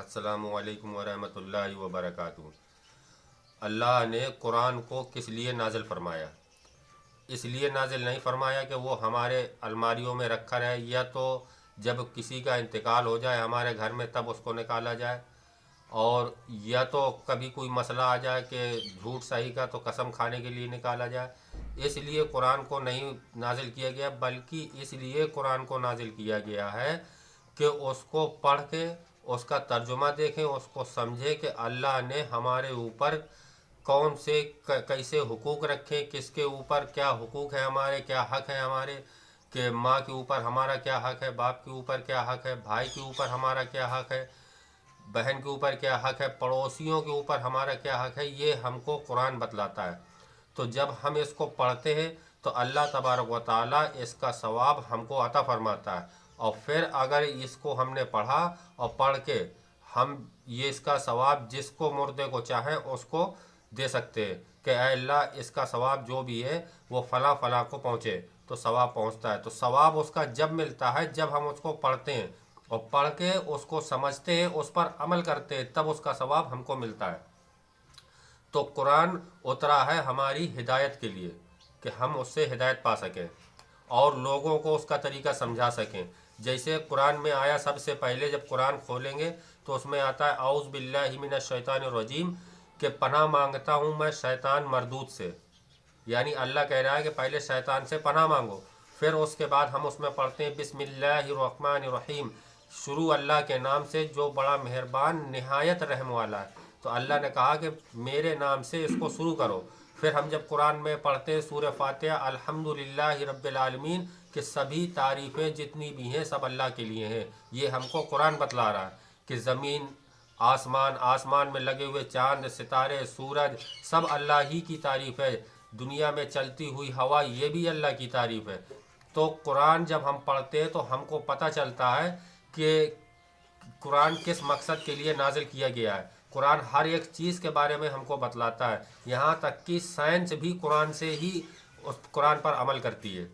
अस्सलामु अलैकुम वरहमतुल्लाहि वबरकातुहू। अल्लाह ने कुरान को किस लिए नाजिल फरमाया? इसलिए नाजिल नहीं फरमाया कि वो हमारे अलमारियों में रखा रहे, या तो जब किसी का इंतकाल हो जाए हमारे घर में तब उसको निकाला जाए, और या तो कभी कोई मसला आ जाए कि झूठ सही का तो कसम खाने के लिए निकाला जाए। इसलिए कुरान को नहीं नाजिल किया गया, बल्कि इसलिए कुरान को नाजिल किया गया है कि उसको पढ़ के उसका तर्जुमा देखें, उसको समझें कि अल्लाह ने हमारे ऊपर कौन से कैसे हुकूक रखे, किसके ऊपर क्या हुकूक है हमारे, क्या हक है हमारे, कि माँ के ऊपर हमारा क्या हक है, बाप के ऊपर क्या हक है, भाई के ऊपर हमारा क्या हक है, बहन के ऊपर क्या हक है, पड़ोसियों के ऊपर हमारा क्या हक है। ये हमको कुरान बतलाता है। तो जब हम इसको पढ़ते हैं तो अल्लाह तबारक व तआला इसका सवाब हमको अता फरमाता है, और फिर अगर इसको हमने पढ़ा और पढ़ के हम ये इसका सवाब जिसको मुर्दे को चाहे उसको दे सकते हैं कि ऐ अल्लाह इसका सवाब जो भी है वो फ़लाँ फ़लाँ को पहुँचे, तो सवाब पहुँचता है। तो सवाब उसका जब मिलता है जब हम उसको पढ़ते हैं और पढ़ के उसको समझते हैं, उस पर अमल करते हैं, तब उसका सवाब हमको मिलता है। तो कुरान उतरा है हमारी हिदायत के लिए कि हम उससे हिदायत पा सकें और लोगों को उसका तरीका समझा सकें। जैसे कुरान में आया, सबसे पहले जब कुरान खोलेंगे तो उसमें आता है औज़ बिल्लाहि मिनश शैतानिर रजीम, कि पनाह मांगता हूँ मैं शैतान मरदूद से। यानी अल्लाह कह रहा है कि पहले शैतान से पनाह मांगो, फिर उसके बाद हम उसमें पढ़ते हैं बिस्मिल्लाहिर्रहमानिर्रहीम, शुरू अल्लाह के नाम से जो बड़ा मेहरबान निहायत रहम वाला है। तो अल्लाह ने कहा कि मेरे नाम से इसको शुरू करो। फिर हम जब कुरान में पढ़ते हैं सूरह फातिहा अल्हम्दुलिल्लाहि रब्बिल आलमीन, कि सभी तारीफ़ें जितनी भी हैं सब अल्लाह के लिए हैं। ये हमको कुरान बतला रहा है कि ज़मीन, आसमान, आसमान में लगे हुए चांद, सितारे, सूरज, सब अल्लाह ही की तारीफ़ है। दुनिया में चलती हुई हवा, ये भी अल्लाह की तारीफ़ है। तो कुरान जब हम पढ़ते हैं तो हमको पता चलता है कि कुरान किस मकसद के लिए नाजिल किया गया है। कुरान हर एक चीज़ के बारे में हमको बतलाता है, यहाँ तक कि साइंस भी कुरान से ही उस कुरान पर अमल करती है।